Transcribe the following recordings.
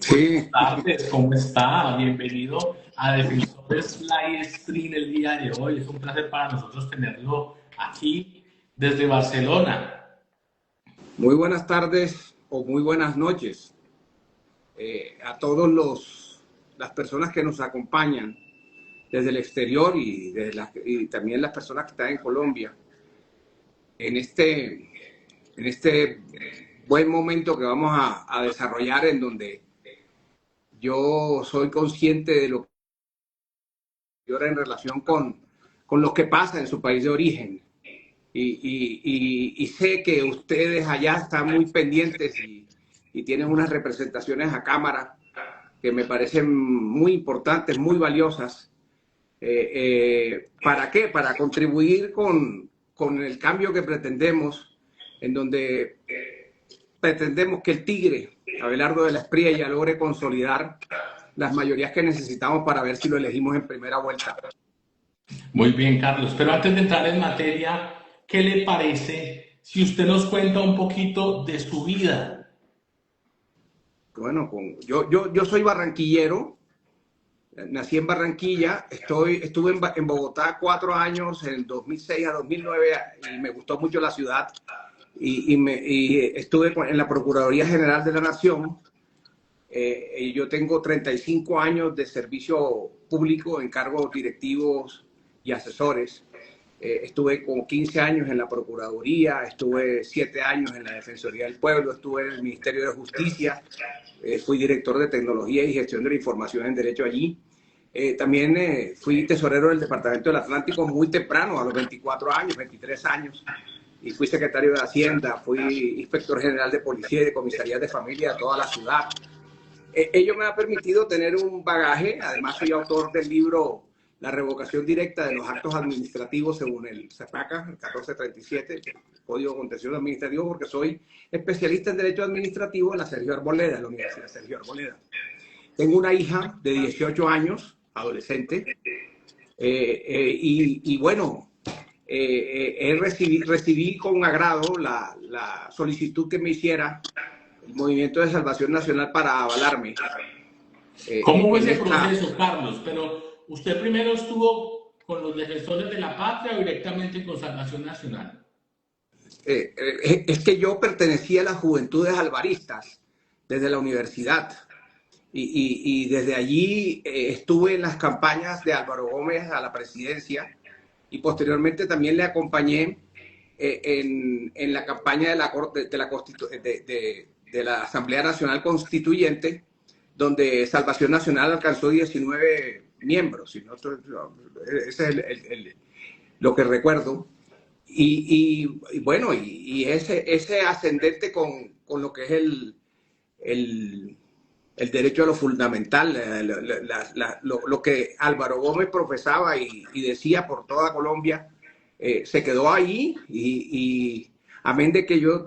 Sí, Buenas tardes, ¿cómo está? Bienvenido a Defensores Live Stream el día de hoy. Es un placer para nosotros tenerlo aquí desde Barcelona. muy buenas tardes o muy buenas noches a todos las personas que nos acompañan desde el exterior y también las personas que están en Colombia en este buen momento que vamos a desarrollar, en donde yo soy consciente de lo que ahora en relación con lo que pasa en su país de origen. Y sé que ustedes allá están muy pendientes y tienen unas representaciones a cámara que me parecen muy importantes, muy valiosas. ¿Para qué? Para contribuir con el cambio que pretendemos, en donde pretendemos que el Tigre, Abelardo de la Espriella, logre consolidar las mayorías que necesitamos para ver si lo elegimos en primera vuelta. Muy bien, Carlos. Pero antes de entrar en materia, ¿qué le parece si usted nos cuenta un poquito de su vida? Bueno, yo soy barranquillero. Nací en Barranquilla, estuve en Bogotá 4 años, en 2006 a 2009, y me gustó mucho la ciudad. Y estuve en la Procuraduría General de la Nación. Y yo tengo 35 años de servicio público en cargos directivos y asesores. Estuve con 15 años en la Procuraduría, estuve 7 años en la Defensoría del Pueblo, estuve en el Ministerio de Justicia, fui director de Tecnología y Gestión de la Información en Derecho allí. También fui tesorero del Departamento del Atlántico muy temprano, a los 24 años, 23 años, y fui secretario de Hacienda, fui inspector general de policía y de comisarías de familia de toda la ciudad. Ello me ha permitido tener un bagaje. Además, soy autor del libro La revocación directa de los actos administrativos según el CEPACA, el 1437, Código Contencioso Administrativo, porque soy especialista en Derecho Administrativo en la Sergio Arboleda, en la Universidad Sergio Arboleda. Tengo una hija de 18 años, adolescente, y bueno, recibí con agrado la solicitud que me hiciera el Movimiento de Salvación Nacional para avalarme ¿Cómo fue en ese esta. proceso, Carlos? Pero usted primero estuvo con los defensores de la patria o directamente con Salvación Nacional. Es que yo pertenecía a las Juventudes Alvaristas desde la universidad, y desde allí estuve en las campañas de Álvaro Gómez a la presidencia, y posteriormente también le acompañé en la campaña de la Asamblea Nacional Constituyente, donde Salvación Nacional alcanzó 19 miembros. Ese es lo que recuerdo. Bueno, ese ascendente con lo que es el, el derecho a lo fundamental, lo que Álvaro Gómez profesaba y decía por toda Colombia, se quedó ahí. Y amén de que yo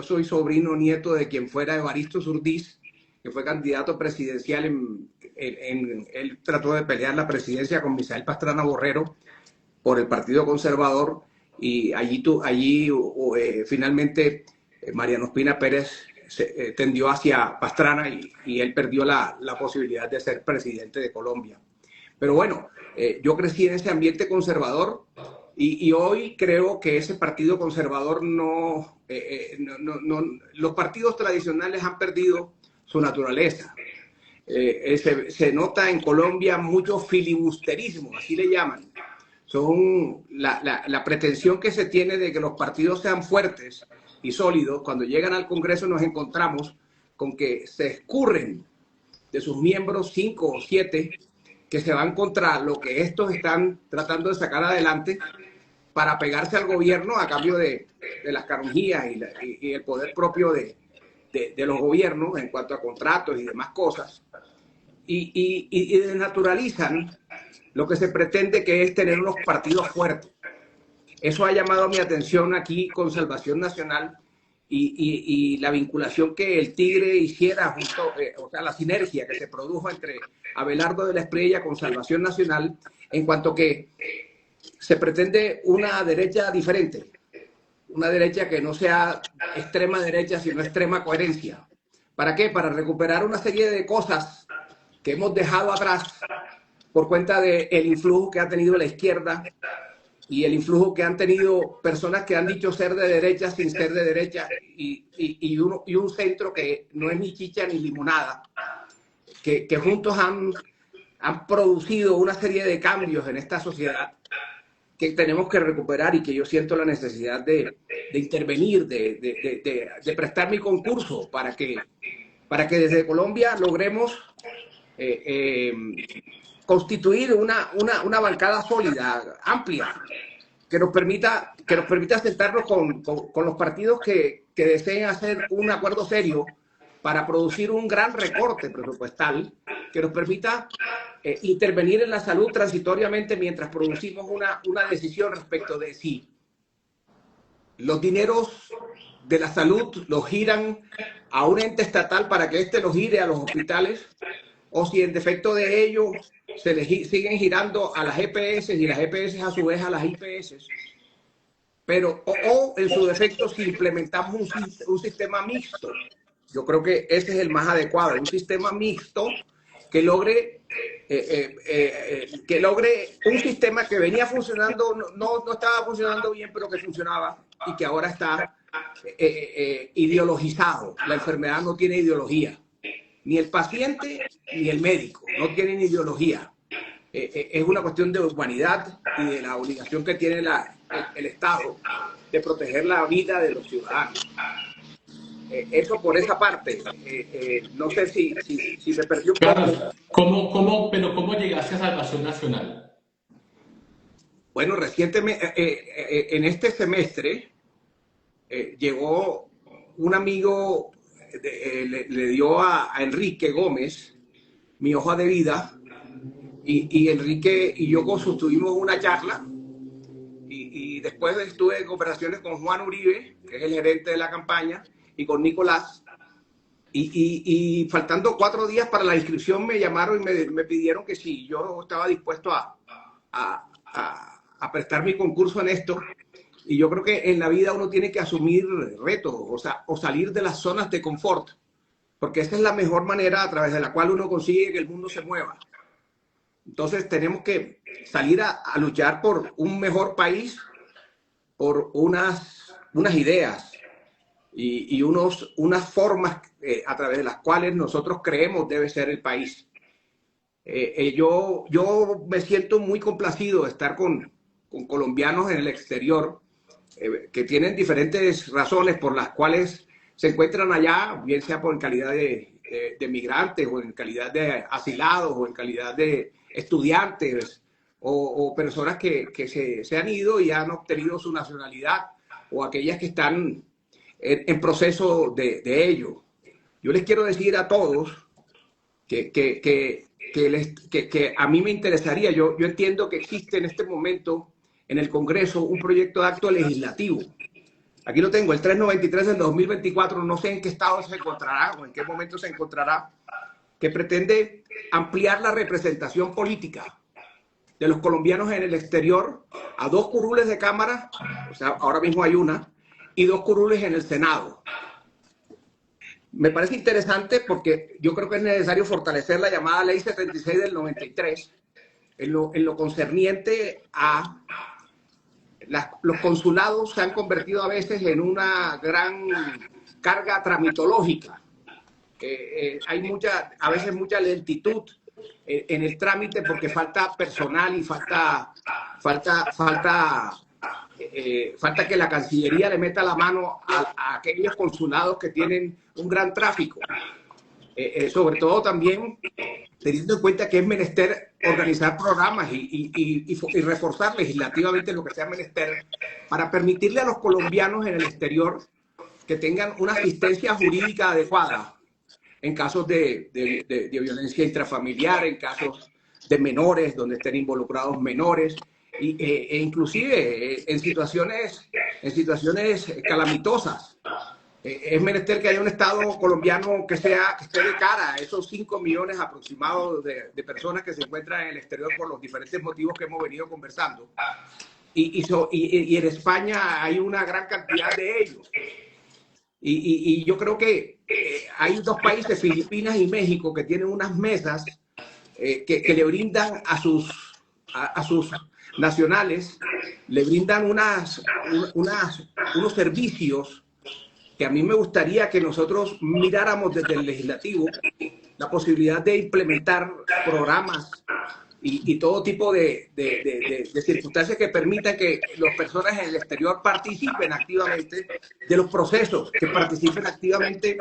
soy sobrino nieto de quien fuera Evaristo Surdiz, que fue candidato presidencial. Él trató de pelear la presidencia con Misael Pastrana Borrero por el Partido Conservador, y allí finalmente Mariano Ospina Pérez tendió hacia Pastrana, y él perdió la posibilidad de ser presidente de Colombia. Pero bueno, yo crecí en ese ambiente conservador, y hoy creo que ese partido conservador los partidos tradicionales han perdido su naturaleza. Se nota en Colombia mucho filibusterismo, así le llaman. Son la pretensión que se tiene de que los partidos sean fuertes y sólidos. Cuando llegan al Congreso nos encontramos con que se escurren de sus miembros 5 o 7 que se van contra lo que estos están tratando de sacar adelante para pegarse al gobierno a cambio de las canonjías y el poder propio de los gobiernos en cuanto a contratos y demás cosas. Y desnaturalizan lo que se pretende, que es tener unos partidos fuertes. Eso ha llamado mi atención aquí con Salvación Nacional, y la vinculación que el Tigre hiciera o sea, la sinergia que se produjo entre Abelardo de la Espriella con Salvación Nacional, en cuanto que se pretende una derecha diferente, una derecha que no sea extrema derecha, sino extrema coherencia, ¿Para qué? Para recuperar una serie de cosas que hemos dejado atrás por cuenta del influjo que ha tenido la izquierda y el influjo que han tenido personas que han dicho ser de derecha sin ser de derecha y un centro que no es ni chicha ni limonada, que juntos han producido una serie de cambios en esta sociedad que tenemos que recuperar y que yo siento la necesidad de intervenir, de prestar mi concurso para que desde Colombia logremos constituir una bancada sólida, amplia, que nos permita sentarnos con los partidos que deseen hacer un acuerdo serio para producir un gran recorte presupuestal que nos permita intervenir en la salud transitoriamente mientras producimos una decisión respecto de si los dineros de la salud los giran a un ente estatal para que éste los gire a los hospitales, o si en defecto de ello se les siguen girando a las EPS y las EPS a su vez a las IPS. Pero, o en su defecto, si implementamos un sistema mixto. Yo creo que ese es el más adecuado, un sistema mixto que logre un sistema que venía funcionando, no estaba funcionando bien, pero que funcionaba y que ahora está ideologizado. La enfermedad no tiene ideología. Ni el paciente ni el médico no tienen ideología. Es una cuestión de humanidad y de la obligación que tiene el Estado de proteger la vida de los ciudadanos. Eso por esa parte. No sé si me perdí un poco. Pero ¿cómo llegaste a Salvación Nacional? Bueno, recientemente, en este semestre, llegó un amigo, le dio a Enrique Gómez mi hoja de vida, y Enrique y yo sostuvimos una charla, y después estuve en conversaciones con Juan Uribe, que es el gerente de la campaña, y con Nicolás, y faltando 4 días para la inscripción me llamaron y me pidieron que si yo estaba dispuesto a prestar mi concurso en esto. Y yo creo que en la vida uno tiene que asumir retos, o salir de las zonas de confort, porque esa es la mejor manera a través de la cual uno consigue que el mundo se mueva. Entonces tenemos que salir a luchar por un mejor país, por unas ideas y unas formas a través de las cuales nosotros creemos debe ser el país. Yo me siento muy complacido de estar con colombianos en el exterior, que tienen diferentes razones por las cuales se encuentran allá, bien sea por en calidad de migrantes, o en calidad de asilados, o en calidad de estudiantes, o personas que se han ido y han obtenido su nacionalidad, o aquellas que están en proceso de ello. Yo les quiero decir a todos que a mí me interesaría, yo entiendo que existe en este momento en el Congreso un proyecto de acto legislativo. Aquí lo tengo, el 393 del 2024, no sé en qué estado se encontrará o en qué momento se encontrará, que pretende ampliar la representación política de los colombianos en el exterior a 2 curules de Cámara, o sea, ahora mismo hay una, y 2 curules en el Senado. Me parece interesante porque yo creo que es necesario fortalecer la llamada Ley 76 del 93 en lo concerniente a los consulados. Se han convertido a veces en una gran carga tramitológica. Hay a veces mucha lentitud en el trámite porque falta personal y falta que la Cancillería le meta la mano a aquellos consulados que tienen un gran tráfico. Sobre todo también teniendo en cuenta que es menester organizar programas y reforzar legislativamente lo que sea menester para permitirle a los colombianos en el exterior que tengan una asistencia jurídica adecuada en casos de violencia intrafamiliar, en casos de menores, donde estén involucrados menores, e inclusive en situaciones calamitosas. Es menester que haya un Estado colombiano que esté de cara a esos 5 millones aproximados de personas que se encuentran en el exterior por los diferentes motivos que hemos venido conversando. Y en España hay una gran cantidad de ellos. Y yo creo que hay dos países, Filipinas y México, que tienen unas mesas que le brindan a sus nacionales, le brindan unos servicios que a mí me gustaría que nosotros miráramos desde el legislativo, la posibilidad de implementar programas y todo tipo de circunstancias que permitan que las personas en el exterior participen activamente de los procesos, que participen activamente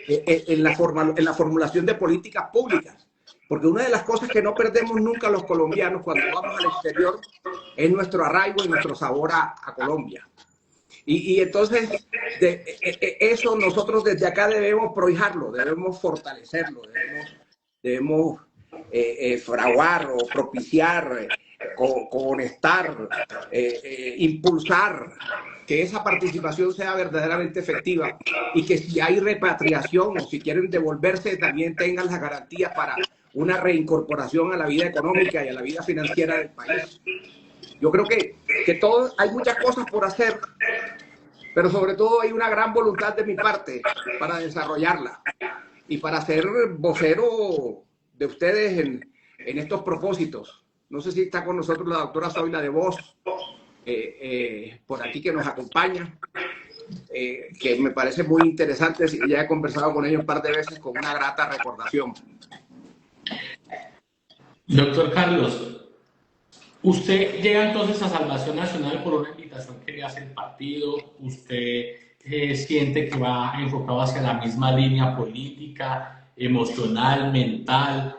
en la formulación de políticas públicas. Porque una de las cosas que no perdemos nunca los colombianos cuando vamos al exterior es nuestro arraigo y nuestro sabor a Colombia. Y entonces eso nosotros desde acá debemos prohijarlo, debemos fortalecerlo, debemos fraguar o propiciar, conectar, impulsar que esa participación sea verdaderamente efectiva y que si hay repatriación o si quieren devolverse también tengan las garantías para una reincorporación a la vida económica y a la vida financiera del país. Yo creo que hay muchas cosas por hacer, pero sobre todo hay una gran voluntad de mi parte para desarrollarla y para ser vocero de ustedes en estos propósitos. No sé si está con nosotros la doctora Zoila de Vos, por aquí que nos acompaña, que me parece muy interesante. Ya he conversado con ellos un par de veces con una grata recordación. Doctor Carlos, usted llega entonces a Salvación Nacional por una invitación que le hace el partido. Usted siente que va enfocado hacia la misma línea política, emocional, mental,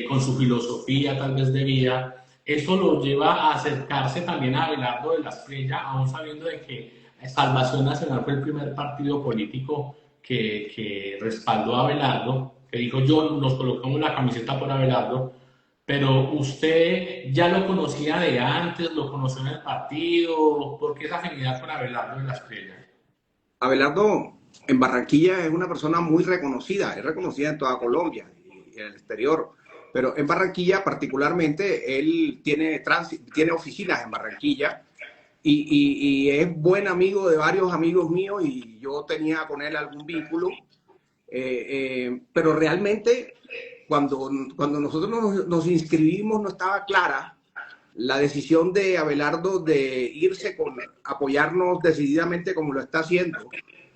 con su filosofía tal vez de vida. Eso lo lleva a acercarse también a Abelardo de la Espriella, aún sabiendo de que Salvación Nacional fue el primer partido político que respaldó a Abelardo, que dijo yo nos colocamos la camiseta por Abelardo. Pero usted ya lo conocía de antes, lo conoció en el partido. ¿Por qué esa afinidad con Abelardo de la Espriella? Abelardo en Barranquilla es una persona muy reconocida, es reconocida en toda Colombia y en el exterior, pero en Barranquilla particularmente él tiene oficinas en Barranquilla y es buen amigo de varios amigos míos y yo tenía con él algún vínculo, pero realmente cuando nosotros nos inscribimos no estaba clara la decisión de Abelardo de irse apoyarnos decididamente como lo está haciendo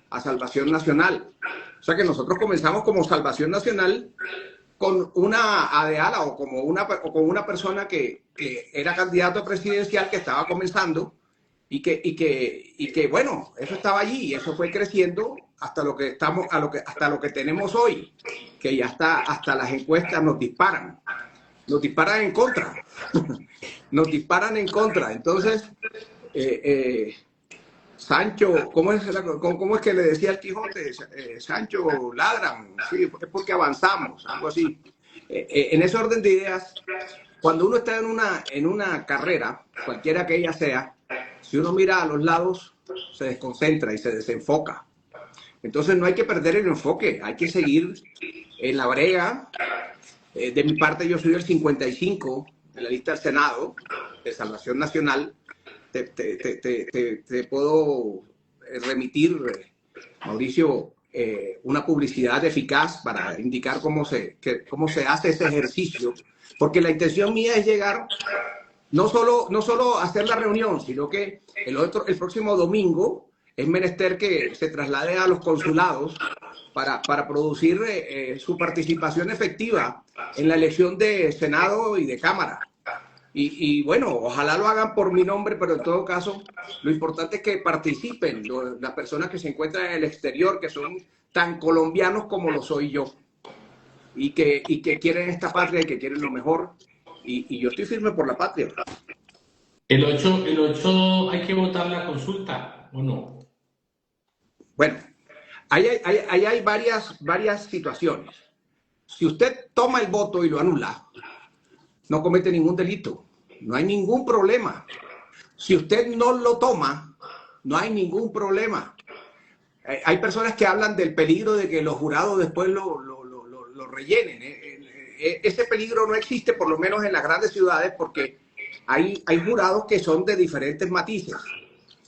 a Salvación Nacional. O sea que nosotros comenzamos como Salvación Nacional con una ADEALA o con una persona que era candidato presidencial que estaba comenzando y que bueno, eso estaba allí y eso fue creciendo hasta lo que hasta lo que tenemos hoy, que ya hasta las encuestas nos disparan en contra, nos disparan en contra. Entonces, Sancho, ¿cómo es que le decía el Quijote? Sancho ladran, sí, es porque avanzamos, algo así. En ese orden de ideas, cuando uno está en una carrera, cualquiera que ella sea, si uno mira a los lados, se desconcentra y se desenfoca. Entonces no hay que perder el enfoque, hay que seguir en la brega. De mi parte, yo soy el 55 en la lista del Senado de Salvación Nacional. Te puedo remitir, Mauricio, una publicidad eficaz para indicar cómo se hace ese ejercicio, porque la intención mía es llegar, no solo a hacer la reunión, sino que el próximo domingo es menester que se traslade a los consulados para producir su participación efectiva en la elección de Senado y de Cámara. Y bueno, ojalá lo hagan por mi nombre, pero en todo caso, lo importante es que participen las personas que se encuentran en el exterior, que son tan colombianos como lo soy yo, y que quieren esta patria y que quieren lo mejor. Y yo estoy firme por la patria. El 8 hay que votar la consulta, ¿o no? Bueno, ahí hay varias situaciones. Si usted toma el voto y lo anula, no comete ningún delito, no hay ningún problema. Si usted no lo toma, no hay ningún problema. Hay personas que hablan del peligro de que los jurados después lo rellenen. Ese peligro no existe, por lo menos en las grandes ciudades, porque hay jurados que son de diferentes matices.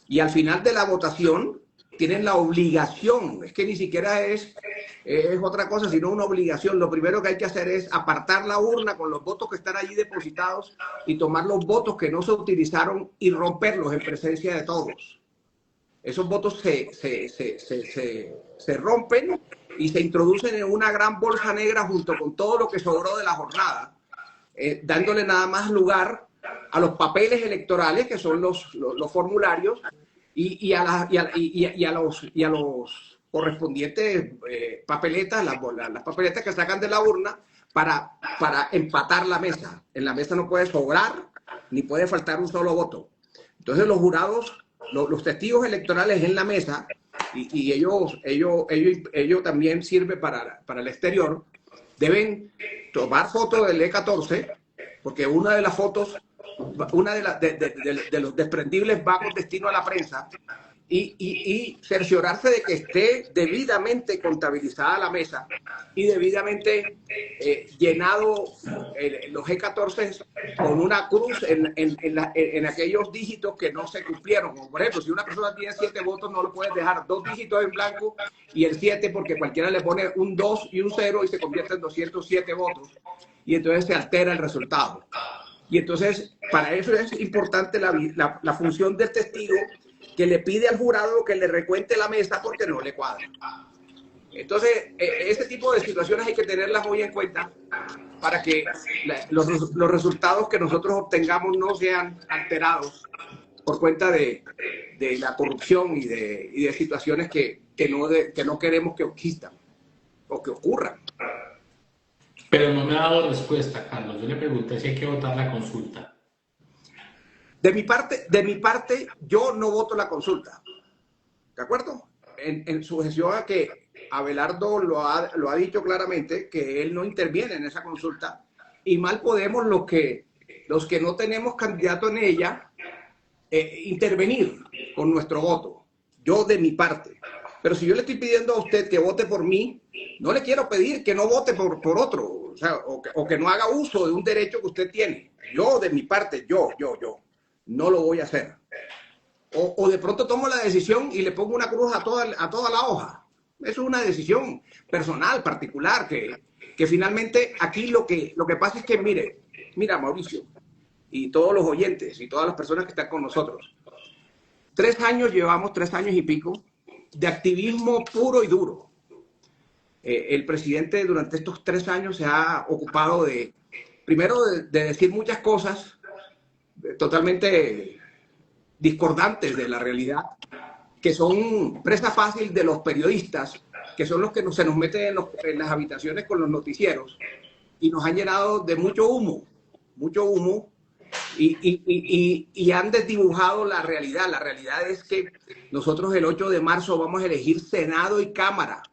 Y al final de la votación, tienen la obligación, es que ni siquiera es otra cosa, sino una obligación. Lo primero que hay que hacer es apartar la urna con los votos que están allí depositados y tomar los votos que no se utilizaron y romperlos en presencia de todos. Esos votos se rompen y se introducen en una gran bolsa negra junto con todo lo que sobró de la jornada, dándole nada más lugar a los papeles electorales, que son los formularios, y a los correspondientes papeletas, las papeletas que sacan de la urna para empatar la mesa. En la mesa no puede sobrar ni puede faltar un solo voto. Entonces los jurados, los testigos electorales en la mesa, y ellos también sirven para el exterior, deben tomar fotos del E14, porque una de las fotos, de los desprendibles va con destino a la prensa, y cerciorarse de que esté debidamente contabilizada la mesa y debidamente llenado los G14 con una cruz en aquellos dígitos que no se cumplieron. Como por ejemplo, si una persona tiene 7 votos, no lo puedes dejar 2 dígitos en blanco y el 7, porque cualquiera le pone un 2 y un 0 y se convierte en 207 votos, y entonces se altera el resultado. Y entonces, para eso es importante la función del testigo, que le pide al jurado que le recuente la mesa porque no le cuadra. Entonces, este tipo de situaciones hay que tenerlas muy en cuenta para que los resultados que nosotros obtengamos no sean alterados por cuenta de la corrupción y de situaciones que no queremos que existan o que ocurran. Pero no me ha dado respuesta, Carlos. Yo le pregunté si hay que votar la consulta. De mi parte, yo no voto la consulta. ¿De acuerdo? En sujeción a que Abelardo lo ha dicho claramente, que él no interviene en esa consulta, y mal podemos los que no tenemos candidato en ella intervenir con nuestro voto. Yo de mi parte. Pero si yo le estoy pidiendo a usted que vote por mí, no le quiero pedir que no vote por otro, o sea, o que no haga uso de un derecho que usted tiene. Yo de mi parte, yo no lo voy a hacer. O de pronto tomo la decisión y le pongo una cruz a toda la hoja. Eso es una decisión personal, particular, que finalmente aquí lo que pasa es que, mira Mauricio, y todos los oyentes y todas las personas que están con nosotros, 3 años llevamos, 3 años y pico, de activismo puro y duro. El presidente durante estos 3 años se ha ocupado primero de decir muchas cosas totalmente discordantes de la realidad, que son presa fácil de los periodistas, que son los que se nos meten en las habitaciones con los noticieros y nos han llenado de mucho humo, y han desdibujado la realidad. La realidad es que nosotros el 8 de marzo vamos a elegir Senado y Cámara,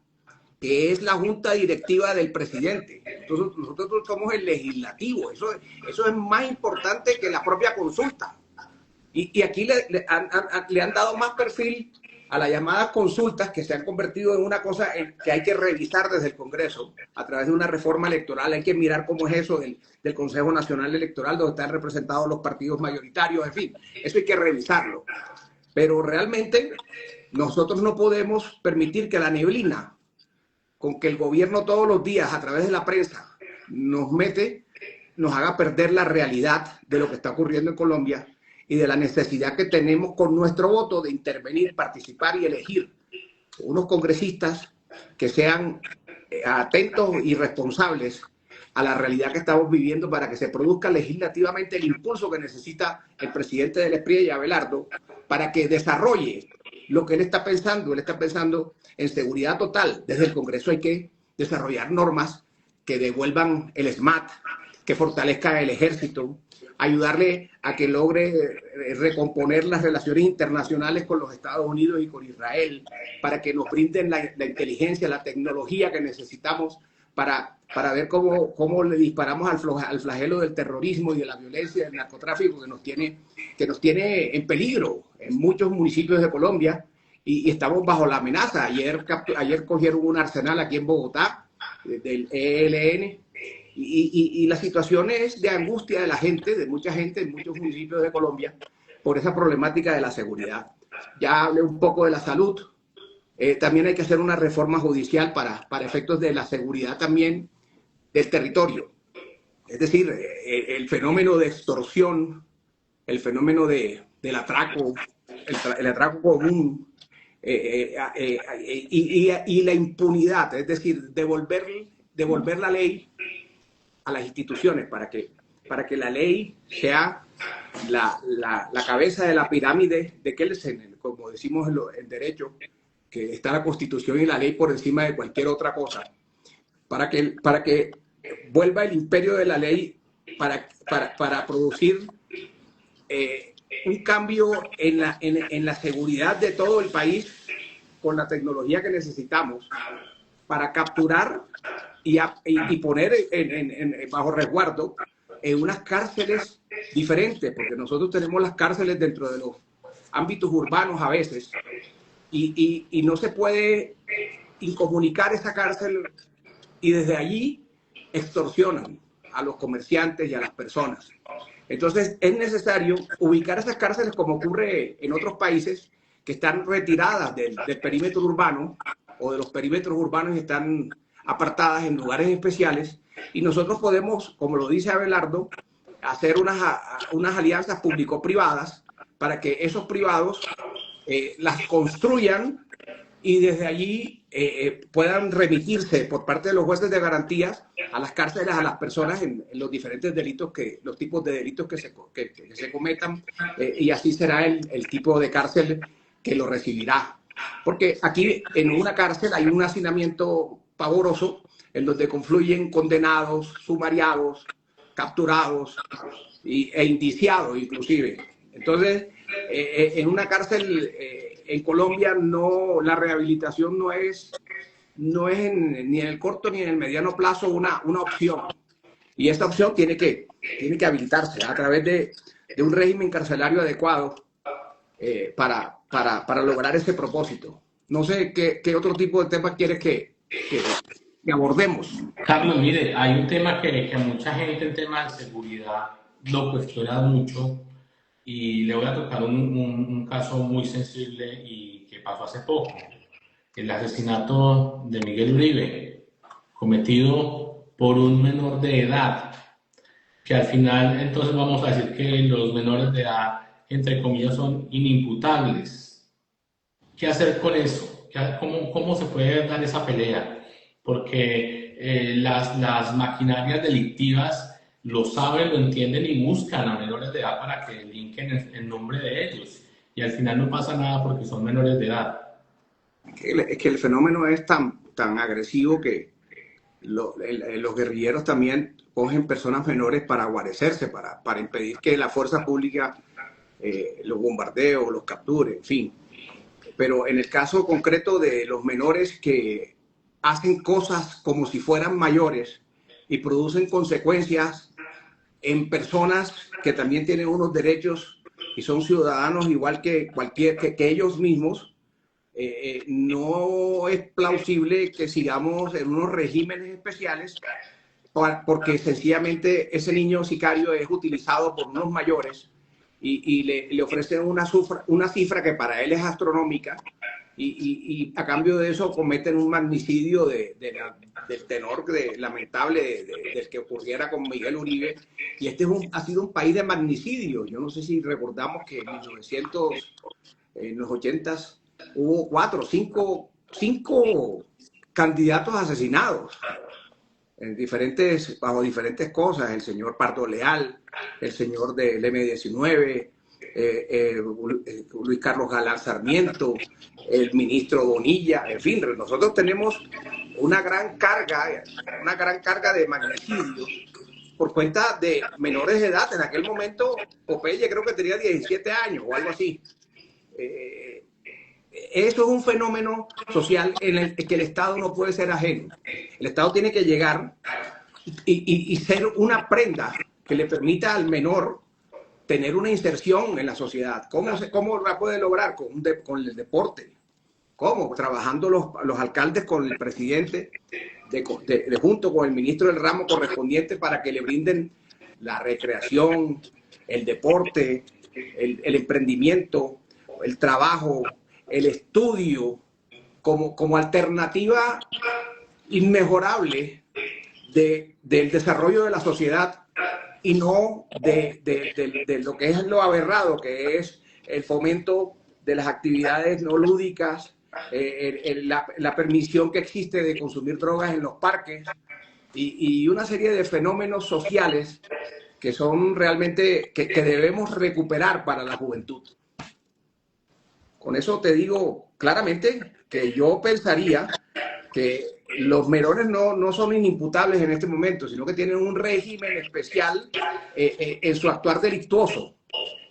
que es la junta directiva del presidente. Entonces, nosotros somos el legislativo. Eso es más importante que la propia consulta. Y aquí le han dado más perfil a las llamadas consultas, que se han convertido en una cosa que hay que revisar desde el Congreso a través de una reforma electoral. Hay que mirar cómo es eso del Consejo Nacional Electoral, donde están representados los partidos mayoritarios, en fin, eso hay que revisarlo. Pero realmente nosotros no podemos permitir que la neblina con que el gobierno todos los días a través de la prensa nos haga perder la realidad de lo que está ocurriendo en Colombia y de la necesidad que tenemos con nuestro voto de intervenir, participar y elegir unos congresistas que sean atentos y responsables a la realidad que estamos viviendo, para que se produzca legislativamente el impulso que necesita el presidente del SPRI y Abelardo para que desarrolle lo que él está pensando. Él está pensando en seguridad total. Desde el Congreso hay que desarrollar normas que devuelvan el SMAT, que fortalezcan el ejército, ayudarle a que logre recomponer las relaciones internacionales con los Estados Unidos y con Israel, para que nos brinden la inteligencia, la tecnología que necesitamos para ver cómo le disparamos al flagelo del terrorismo y de la violencia, del narcotráfico que nos tiene en peligro en muchos municipios de Colombia, y estamos bajo la amenaza. Ayer cogieron un arsenal aquí en Bogotá del ELN, y la situación es de angustia de la gente, de mucha gente en muchos municipios de Colombia, por esa problemática de la seguridad. Ya hablé un poco de la salud. también hay que hacer una reforma judicial para efectos de la seguridad también del territorio. Es decir, el fenómeno de extorsión, el fenómeno del atraco, el atraco común, y la impunidad, es decir, devolver la ley a las instituciones para que la ley sea la cabeza de la pirámide de Kelsen, como decimos en derecho, que está la Constitución y la ley por encima de cualquier otra cosa, para que vuelva el imperio de la ley para producir un cambio en la seguridad de todo el país con la tecnología que necesitamos para capturar y poner bajo resguardo en unas cárceles diferentes, porque nosotros tenemos las cárceles dentro de los ámbitos urbanos a veces, y no se puede incomunicar esa cárcel, y desde allí extorsionan a los comerciantes y a las personas. Entonces es necesario ubicar esas cárceles como ocurre en otros países que están retiradas del perímetro urbano, o de los perímetros urbanos, y están apartadas en lugares especiales, y nosotros podemos, como lo dice Abelardo, hacer unas alianzas público-privadas para que esos privados las construyan y desde allí puedan remitirse por parte de los jueces de garantías a las cárceles a las personas en los diferentes delitos, los tipos de delitos que se cometan, y así será el tipo de cárcel que lo recibirá. Porque aquí en una cárcel hay un hacinamiento pavoroso en donde confluyen condenados, sumariados, capturados e indiciados inclusive. Entonces, en una cárcel en Colombia la rehabilitación no es ni en el corto ni en el mediano plazo una opción. Y esta opción tiene que habilitarse a través de un régimen carcelario adecuado para lograr ese propósito. No sé qué otro tipo de temas quieres que abordemos. Carlos, mire, hay un tema que mucha gente en temas de seguridad lo cuestiona mucho, y le voy a tocar un caso muy sensible y que pasó hace poco. El asesinato de Miguel Uribe, cometido por un menor de edad, que al final entonces vamos a decir que los menores de edad, entre comillas, son inimputables. ¿Qué hacer con eso? ¿Cómo se puede dar esa pelea? Porque las maquinarias delictivas lo saben, lo entienden y buscan a menores de edad para que linken el nombre de ellos. Y al final no pasa nada porque son menores de edad. Es que el fenómeno es tan agresivo que los guerrilleros también cogen personas menores para guarecerse, para impedir que la fuerza pública los bombardeos, los capture, en fin. Pero en el caso concreto de los menores que hacen cosas como si fueran mayores y producen consecuencias en personas que también tienen unos derechos y son ciudadanos igual que ellos mismos, no es plausible que sigamos en unos regímenes especiales porque sencillamente ese niño sicario es utilizado por unos mayores y le ofrecen una cifra que para él es astronómica, y a cambio de eso cometen un magnicidio del tenor lamentable del que ocurriera con Miguel Uribe. Y ha sido un país de magnicidio. Yo no sé si recordamos que en los 80s hubo 4 o 5 candidatos asesinados bajo diferentes cosas: el señor Pardo Leal, el señor del M-19, Luis Carlos Galán Sarmiento, el ministro Bonilla. En fin, nosotros tenemos una gran carga de magnicidio por cuenta de menores de edad. En aquel momento Popeye creo que tenía 17 años o algo así. Eso es un fenómeno social en el que el Estado no puede ser ajeno. El Estado tiene que llegar y ser una prenda que le permita al menor tener una inserción en la sociedad. ¿Cómo la puede lograr? Con el deporte. ¿Cómo? Trabajando los alcaldes con el presidente, junto con el ministro del ramo correspondiente, para que le brinden la recreación, el deporte, el emprendimiento, el trabajo, el estudio, como alternativa inmejorable del desarrollo de la sociedad y no de lo que es lo aberrado, que es el fomento de las actividades no lúdicas, la permisión que existe de consumir drogas en los parques y una serie de fenómenos sociales que son realmente, que debemos recuperar para la juventud. Con eso te digo claramente que yo pensaría que los menores no son inimputables en este momento, sino que tienen un régimen especial en su actuar delictuoso.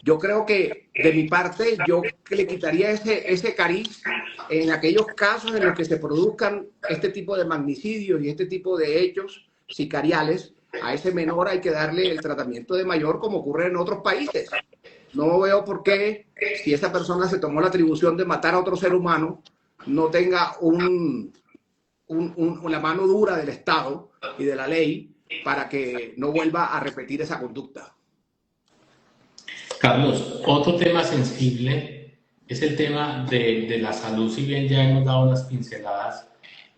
Yo creo que, de mi parte, yo le quitaría ese cariz en aquellos casos en los que se produzcan este tipo de magnicidios y este tipo de hechos sicariales. A ese menor hay que darle el tratamiento de mayor como ocurre en otros países. No veo por qué, si esa persona se tomó la atribución de matar a otro ser humano, no tenga la mano dura del Estado y de la ley para que no vuelva a repetir esa conducta. Carlos, otro tema sensible es el tema de la salud, si bien ya hemos dado unas pinceladas,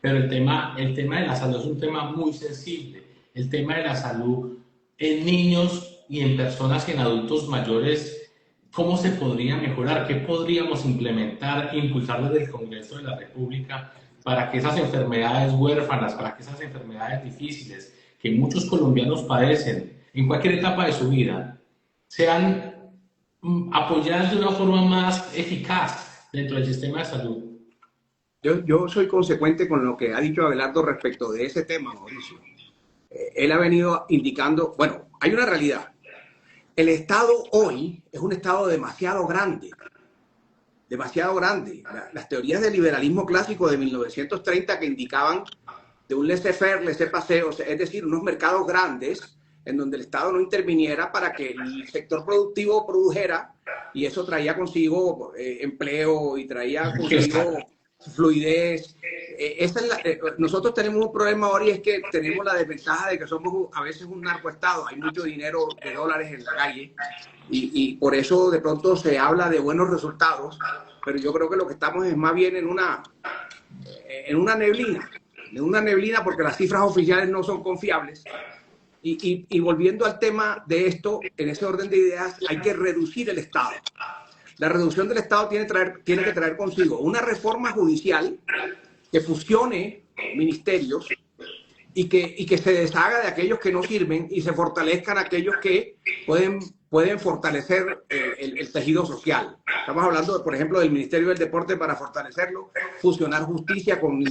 pero el tema de la salud es un tema muy sensible. El tema de la salud en niños y en personas y en adultos mayores, ¿cómo se podría mejorar? ¿Qué podríamos implementar, impulsar desde el Congreso de la República para que esas enfermedades huérfanas, para que esas enfermedades difíciles que muchos colombianos padecen en cualquier etapa de su vida, sean apoyadas de una forma más eficaz dentro del sistema de salud? Yo soy consecuente con lo que ha dicho Abelardo respecto de ese tema, Mauricio. Él ha venido indicando, bueno, hay una realidad. El Estado hoy es un Estado demasiado grande, demasiado grande. Las teorías del liberalismo clásico de 1930 que indicaban de un laissez-faire, laissez-passer, es decir, unos mercados grandes en donde el Estado no interviniera para que el sector productivo produjera, y eso traía consigo empleo y traía consigo fluidez. Nosotros tenemos un problema ahora y es que tenemos la desventaja de que somos a veces un narcoestado. Hay mucho dinero de dólares en la calle y por eso de pronto se habla de buenos resultados, pero yo creo que lo que estamos es más bien en una neblina porque las cifras oficiales no son confiables. Y volviendo al tema de esto, en ese orden de ideas, hay que reducir el Estado. La reducción del Estado tiene que traer consigo una reforma judicial que fusione ministerios y que se deshaga de aquellos que no sirven y se fortalezcan aquellos que pueden fortalecer el tejido social. Estamos hablando, por ejemplo, del Ministerio del Deporte para fortalecerlo, fusionar justicia con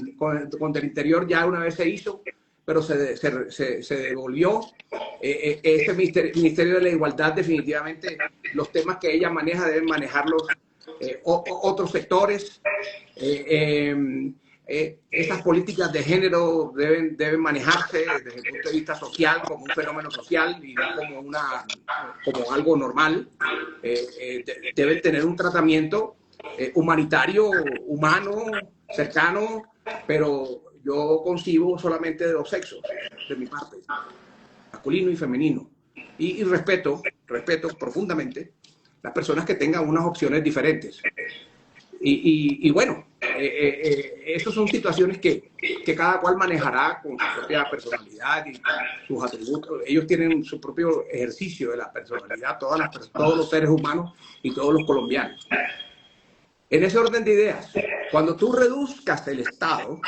el interior, ya una vez se hizo, pero se devolvió. Ese Ministerio de la Igualdad, definitivamente, los temas que ella maneja deben manejarlos otros sectores. Esas políticas de género deben manejarse desde el punto de vista social como un fenómeno social y no como algo normal. Deben tener un tratamiento humanitario, humano, cercano, pero yo concibo solamente de dos sexos, de mi parte, masculino y femenino. Y respeto profundamente las personas que tengan unas opciones diferentes. Y bueno, esas son situaciones que cada cual manejará con su propia personalidad y sus atributos. Ellos tienen su propio ejercicio de la personalidad, todos los seres humanos y todos los colombianos. En ese orden de ideas, cuando tú reduzcas el Estado,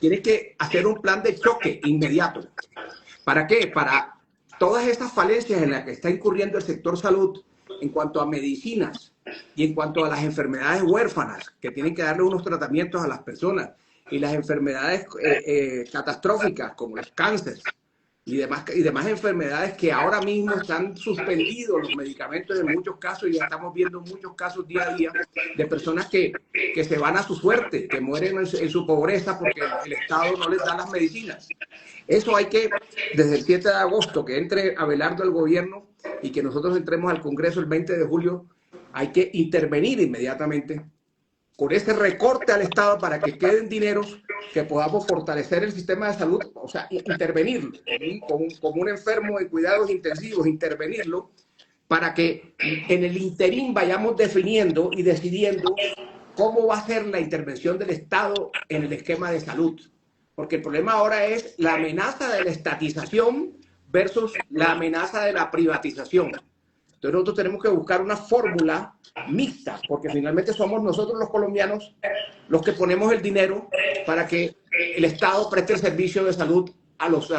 tienes que hacer un plan de choque inmediato. ¿Para qué? Para todas estas falencias en las que está incurriendo el sector salud en cuanto a medicinas y en cuanto a las enfermedades huérfanas, que tienen que darle unos tratamientos a las personas, y las enfermedades catastróficas como los cánceres y demás enfermedades que ahora mismo están suspendidos los medicamentos en muchos casos, y ya estamos viendo muchos casos día a día de personas que se van a su suerte, que mueren en su pobreza porque el Estado no les da las medicinas. Eso hay que, desde el 7 de agosto, que entre Abelardo al gobierno y que nosotros entremos al Congreso el 20 de julio, hay que intervenir inmediatamente con ese recorte al Estado para que queden dineros que podamos fortalecer el sistema de salud, o sea, intervenirlo como un enfermo de cuidados intensivos, intervenirlo para que en el interín vayamos definiendo y decidiendo cómo va a ser la intervención del Estado en el esquema de salud. Porque el problema ahora es la amenaza de la estatización versus la amenaza de la privatización. Entonces nosotros tenemos que buscar una fórmula mixta, porque finalmente somos nosotros los colombianos los que ponemos el dinero para que el Estado preste el servicio de salud a los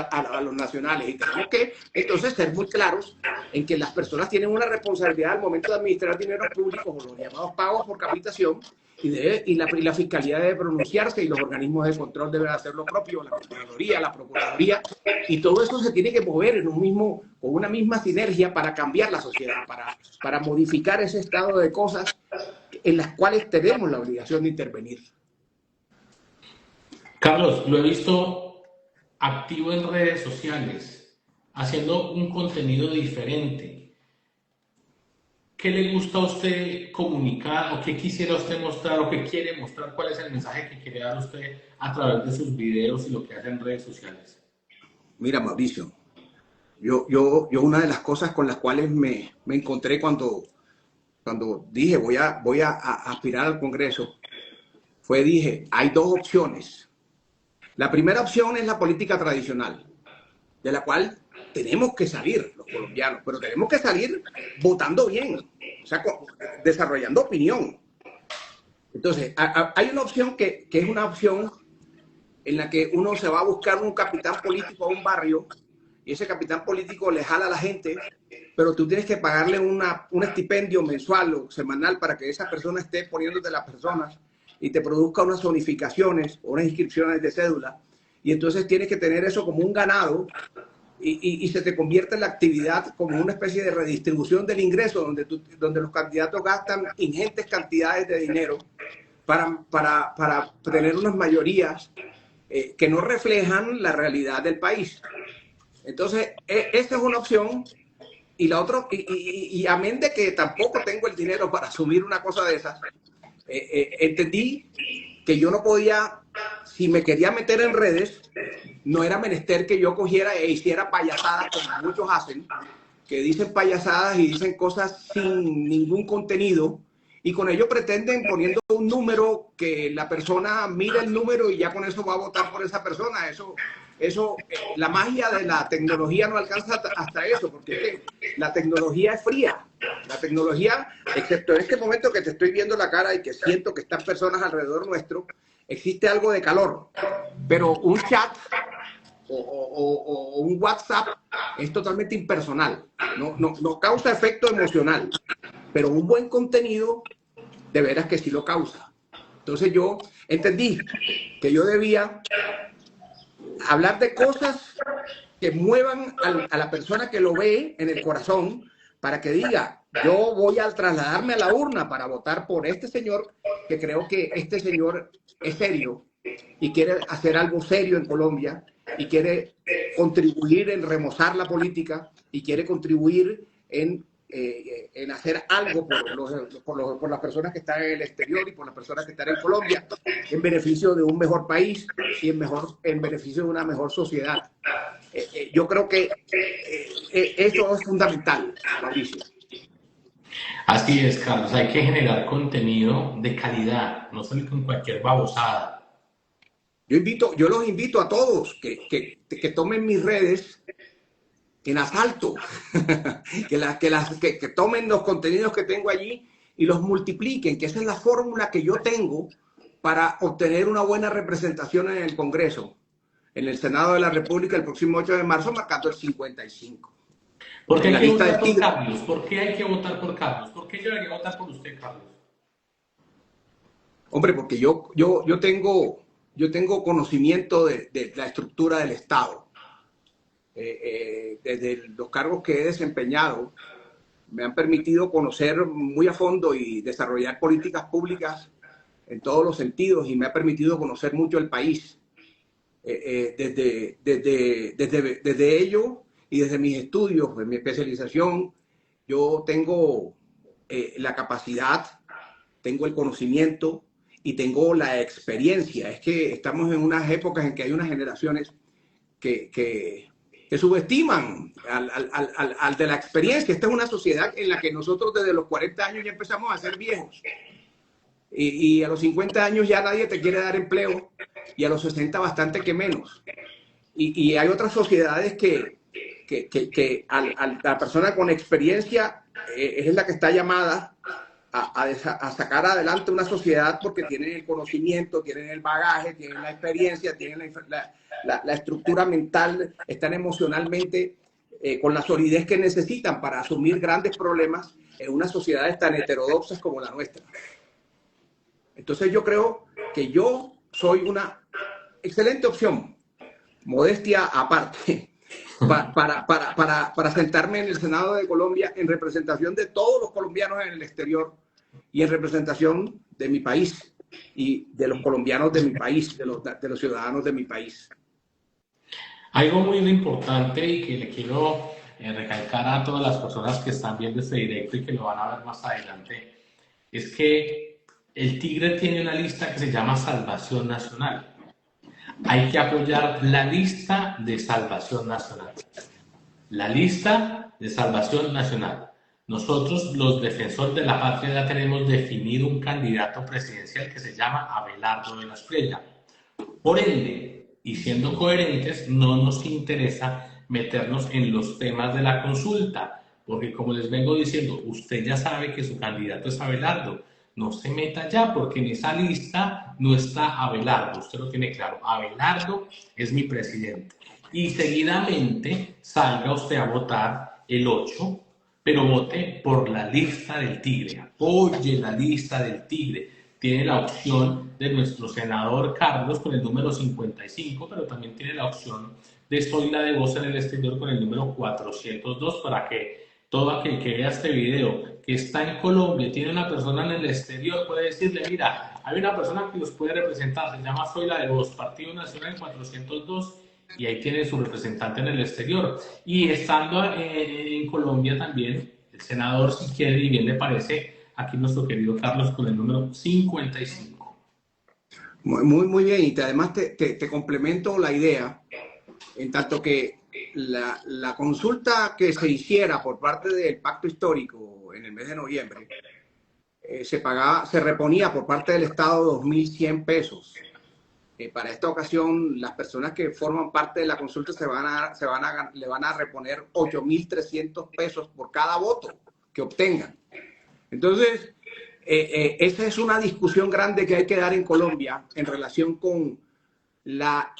nacionales. Y tenemos que entonces ser muy claros en que las personas tienen una responsabilidad al momento de administrar dinero público, o los llamados pagos por capitación, y la Fiscalía debe pronunciarse, y los organismos de control deben hacer lo propio, la Contraloría, la Procuraduría, y todo eso se tiene que mover en con una misma sinergia para cambiar la sociedad, para modificar ese estado de cosas en las cuales tenemos la obligación de intervenir. Carlos, lo he visto activo en redes sociales, haciendo un contenido diferente. ¿Qué le gusta a usted comunicar o qué quisiera usted mostrar o qué quiere mostrar? ¿Cuál es el mensaje que quiere dar usted a través de sus videos y lo que hace en redes sociales? Mira, Mauricio, yo una de las cosas con las cuales me encontré cuando dije voy a aspirar al Congreso dije, hay dos opciones. La primera opción es la política tradicional, de la cual tenemos que salir los colombianos, pero tenemos que salir votando bien, o sea, desarrollando opinión. Entonces, hay una opción que es una opción en la que uno se va a buscar un capitán político a un barrio, y ese capitán político le jala a la gente, pero tú tienes que pagarle un estipendio mensual o semanal para que esa persona esté poniéndote las personas y te produzca unas zonificaciones o unas inscripciones de cédula, y entonces tienes que tener eso como un ganado, y se te convierte en la actividad como una especie de redistribución del ingreso, donde los candidatos gastan ingentes cantidades de dinero para tener unas mayorías que no reflejan la realidad del país. Entonces, esa es una opción. Y la otra, y amén de que tampoco tengo el dinero para asumir una cosa de esas, entendí que yo no podía, si me quería meter en redes, no era menester que yo cogiera e hiciera payasadas como muchos hacen, que dicen payasadas y dicen cosas sin ningún contenido, y con ello pretenden, poniendo un número, que la persona mire el número y ya con eso va a votar por esa persona. La magia de la tecnología no alcanza hasta eso, porque la tecnología es fría. La tecnología, excepto en este momento que te estoy viendo la cara y que siento que están personas alrededor nuestro, existe algo de calor. Pero un chat o un WhatsApp es totalmente impersonal. No causa efecto emocional. Pero un buen contenido, de veras que sí lo causa. Entonces yo entendí que yo debía hablar de cosas que muevan a la persona que lo ve en el corazón, para que diga, yo voy a trasladarme a la urna para votar por este señor, que creo que este señor es serio y quiere hacer algo serio en Colombia, y quiere contribuir en remozar la política, y quiere contribuir en hacer algo por las personas que están en el exterior y por las personas que están en Colombia, en beneficio de un mejor país y en beneficio de una mejor sociedad. Yo creo que eso es fundamental, Mauricio. Así es, Carlos. Hay que generar contenido de calidad, no salir con cualquier babosada. Yo los invito a todos que tomen mis redes en asalto, que tomen los contenidos que tengo allí y los multipliquen, que esa es la fórmula que yo tengo para obtener una buena representación en el Congreso, en el Senado de la República, el próximo 8 de marzo, marcando el 55. ¿Por qué hay que votar por Carlos? ¿Por qué hay que votar por Carlos? ¿Por qué yo debería votar por usted, Carlos? Hombre, porque yo tengo conocimiento de la estructura del Estado. Desde los cargos que he desempeñado, me han permitido conocer muy a fondo y desarrollar políticas públicas en todos los sentidos, y me ha permitido conocer mucho el país. Desde ello y desde mis estudios, mi especialización, yo tengo la capacidad, tengo el conocimiento y tengo la experiencia. Es que estamos en unas épocas en que hay unas generaciones que subestiman al de la experiencia. Esta es una sociedad en la que nosotros desde los 40 años ya empezamos a ser viejos. y a los 50 años ya nadie te quiere dar empleo y a los 60 bastante que menos. Y hay otras sociedades que la persona con experiencia es la que está llamada a sacar adelante una sociedad porque tienen el conocimiento, tienen el bagaje, tienen la experiencia, tienen la estructura mental, están emocionalmente con la solidez que necesitan para asumir grandes problemas en unas sociedades tan heterodoxas como la nuestra. Entonces yo creo que yo soy una excelente opción, modestia aparte, para sentarme en el Senado de Colombia en representación de todos los colombianos en el exterior y en representación de mi país y de los colombianos de mi país, de los ciudadanos de mi país. Algo muy importante y que le quiero recalcar a todas las personas que están viendo este directo y que lo van a ver más adelante, es que el Tigre tiene una lista que se llama Salvación Nacional. Hay que apoyar la lista de Salvación Nacional. La lista de Salvación Nacional. Nosotros, los defensores de la patria, ya tenemos definido un candidato presidencial que se llama Abelardo de la Espriella. Por ende, y siendo coherentes, no nos interesa meternos en los temas de la consulta, porque como les vengo diciendo, usted ya sabe que su candidato es Abelardo. No se meta ya, porque en esa lista no está Abelardo. Usted lo tiene claro. Abelardo es mi presidente. Y seguidamente salga usted a votar el 8, pero vote por la lista del Tigre. Apoye la lista del Tigre. Tiene la opción de nuestro senador Carlos con el número 55, pero también tiene la opción de Soy la de Voz en el Exterior con el número 402 para que todo aquel que vea este video que está en Colombia, tiene una persona en el exterior, puede decirle, mira, hay una persona que los puede representar, se llama Soy la de Voz, Partido Nacional 402, y ahí tiene su representante en el exterior. Y estando en Colombia también, el senador, si quiere y bien le parece, aquí nuestro querido Carlos con el número 55. Muy bien, y además te complemento la idea, en tanto que la consulta que se hiciera por parte del Pacto Histórico en el mes de noviembre, se reponía por parte del Estado 2.100 pesos. Para esta ocasión, las personas que forman parte de la consulta le van a reponer 8.300 pesos por cada voto que obtengan. Entonces, esa es una discusión grande que hay que dar en Colombia en relación con la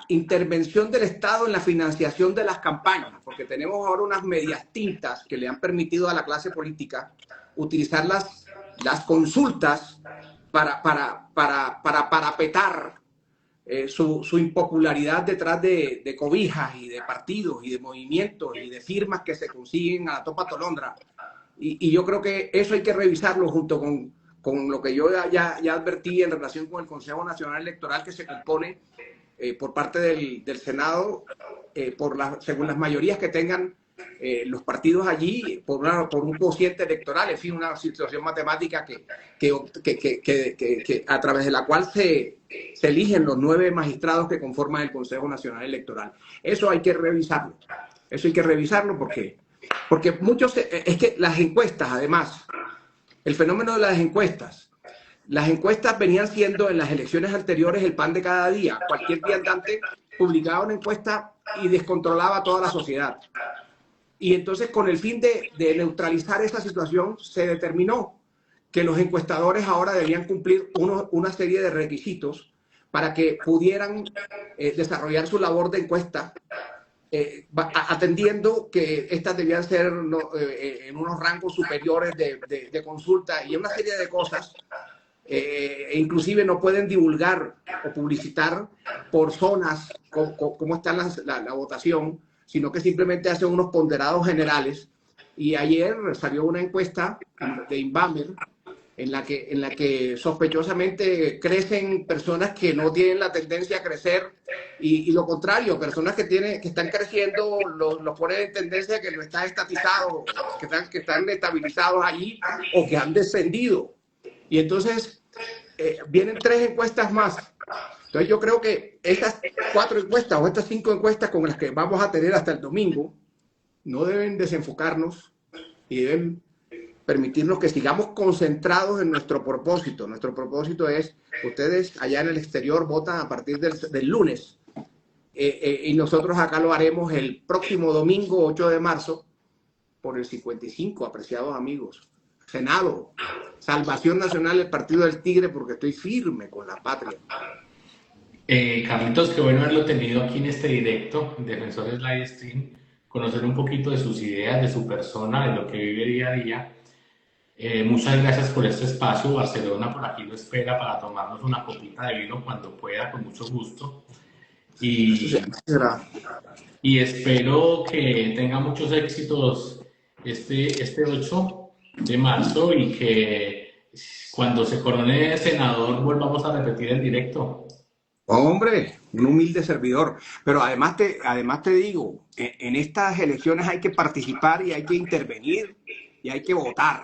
intervención del Estado en la financiación de las campañas, porque tenemos ahora unas medias tintas que le han permitido a la clase política utilizar las consultas para parapetar su impopularidad detrás de cobijas y de partidos y de movimientos y de firmas que se consiguen a la topa tolondra. Y yo creo que eso hay que revisarlo junto con lo que yo ya advertí en relación con el Consejo Nacional Electoral, que se compone por parte del Senado, según las mayorías que tengan los partidos allí, por un cociente electoral, en fin, una situación matemática que a través de la cual se eligen los 9 magistrados que conforman el Consejo Nacional Electoral. Eso hay que revisarlo. Eso hay que revisarlo porque es que las encuestas, además, el fenómeno de las encuestas venían siendo en las elecciones anteriores el pan de cada día. Cualquier viandante publicaba una encuesta y descontrolaba a toda la sociedad. Y entonces, con el fin de neutralizar esa situación, se determinó que los encuestadores ahora debían cumplir una serie de requisitos para que pudieran desarrollar su labor de encuesta, atendiendo que estas debían ser en unos rangos superiores de consulta y una serie de cosas. Inclusive no pueden divulgar o publicitar por zonas cómo está la votación, sino que simplemente hacen unos ponderados generales. Y ayer salió una encuesta de Inbamer en la que sospechosamente crecen personas que no tienen la tendencia a crecer y lo contrario, personas que están creciendo los ponen en tendencia que no están estatizados, que están estabilizados allí o que han descendido. Y entonces vienen 3 encuestas más. Entonces yo creo que estas 4 encuestas o estas 5 encuestas con las que vamos a tener hasta el domingo no deben desenfocarnos y deben permitirnos que sigamos concentrados en nuestro propósito. Nuestro propósito es, ustedes allá en el exterior votan a partir del lunes, y nosotros acá lo haremos el próximo domingo 8 de marzo por el 55, apreciados amigos. Senado, Salvación Nacional, el Partido del Tigre, porque estoy firme con la patria. Carlitos, qué bueno haberlo tenido aquí en este directo, Defensores Live Stream, conocer un poquito de sus ideas, de su persona, de lo que vive día a día. Muchas gracias por este espacio. Barcelona por aquí lo espera para tomarnos una copita de vino cuando pueda, con mucho gusto. Y espero que tenga muchos éxitos este 8 de marzo y que cuando se corone senador volvamos a repetir el directo. Hombre, un humilde servidor. Pero además te digo, en estas elecciones hay que participar y hay que intervenir y hay que votar.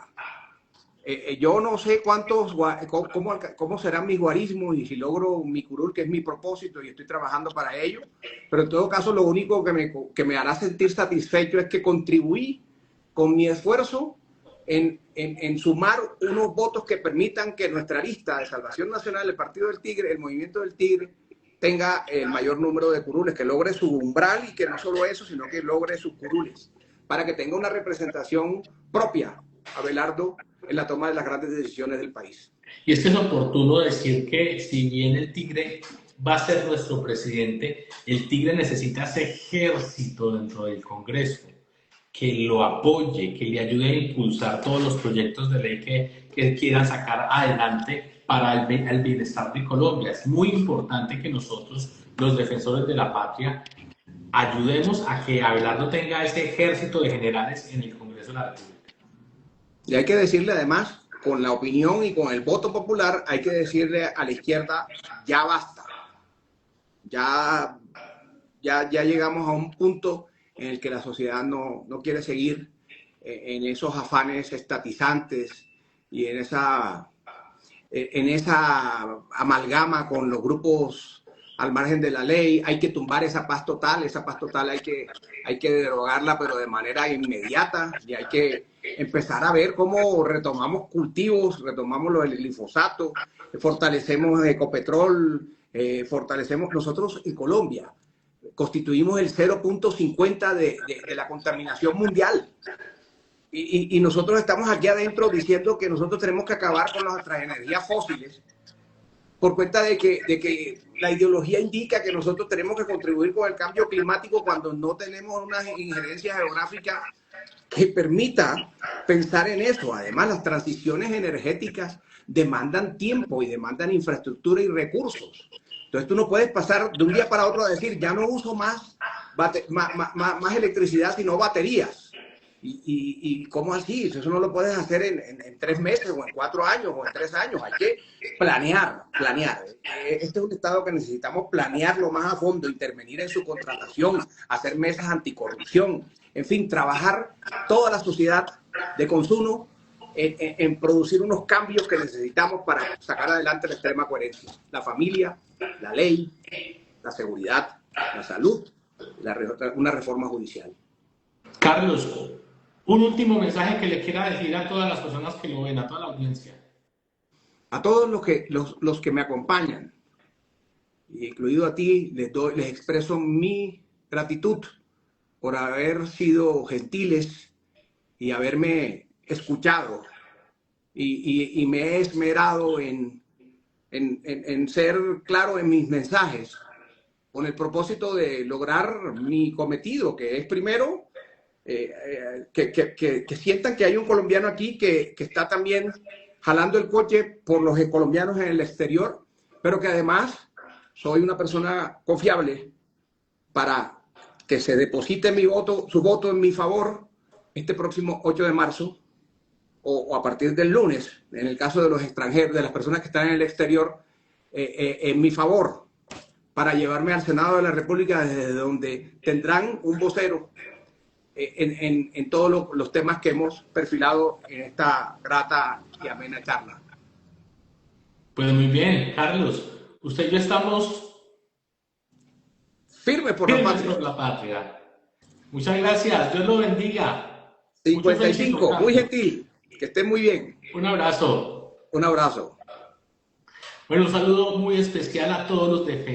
Yo no sé cómo serán mis guarismos y si logro mi curul, que es mi propósito y estoy trabajando para ello, pero en todo caso lo único que me hará sentir satisfecho es que contribuí con mi esfuerzo en sumar unos votos que permitan que nuestra lista de Salvación Nacional, el Partido del Tigre, el Movimiento del Tigre, tenga el mayor número de curules, que logre su umbral y que no solo eso, sino que logre sus curules, para que tenga una representación propia, Abelardo, en la toma de las grandes decisiones del país. Y es que es oportuno decir que si bien el Tigre va a ser nuestro presidente, el Tigre necesita ese ejército dentro del Congreso que lo apoye, que le ayude a impulsar todos los proyectos de ley que quieran sacar adelante para el bienestar de Colombia. Es muy importante que nosotros, los defensores de la patria, ayudemos a que Abelardo tenga ese ejército de generales en el Congreso de la República. Y hay que decirle además, con la opinión y con el voto popular, hay que decirle a la izquierda, ya basta. Ya llegamos a un punto en el que la sociedad no quiere seguir en esos afanes estatizantes y en esa amalgama con los grupos al margen de la ley. Hay que tumbar esa paz total hay que derogarla, pero de manera inmediata, y hay que empezar a ver cómo retomamos cultivos, retomamos lo del glifosato, fortalecemos Ecopetrol, fortalecemos nosotros en Colombia. Constituimos el 0.50 de la contaminación mundial. Y nosotros estamos aquí adentro diciendo que nosotros tenemos que acabar con nuestras energías fósiles por cuenta de que la ideología indica que nosotros tenemos que contribuir con el cambio climático cuando no tenemos una injerencia geográfica que permita pensar en eso. Además, las transiciones energéticas demandan tiempo y demandan infraestructura y recursos. Entonces tú no puedes pasar de un día para otro a decir, ya no uso más electricidad, sino baterías. ¿Y cómo así? Eso no lo puedes hacer en 3 meses o en 4 años o en 3 años. Hay que planear. Este es un estado que necesitamos planearlo más a fondo, intervenir en su contratación, hacer mesas anticorrupción, en fin, trabajar toda la sociedad de consumo en producir unos cambios que necesitamos para sacar adelante la extrema coherencia. La familia, la ley, la seguridad, la salud, una reforma judicial. Carlos, un último mensaje que le quiera decir a todas las personas que lo ven, a toda la audiencia. A todos los que me acompañan, incluido a ti, les expreso mi gratitud por haber sido gentiles y haberme escuchado, y me he esmerado en ser claro en mis mensajes, con el propósito de lograr mi cometido, que es primero que sientan que hay un colombiano aquí que está también jalando el coche por los colombianos en el exterior, pero que además soy una persona confiable para que se deposite su voto en mi favor este próximo 8 de marzo o a partir del lunes, en el caso de los extranjeros, de las personas que están en el exterior, en mi favor, para llevarme al Senado de la República, desde donde tendrán un vocero en todos los temas que hemos perfilado en esta grata y amena charla. Pues muy bien, Carlos. Usted y yo estamos firmes por la patria. Muchas gracias. Dios lo bendiga. 55, muy gentil. Que estén muy bien. Un abrazo. Un abrazo. Bueno, un saludo muy especial a todos los defensores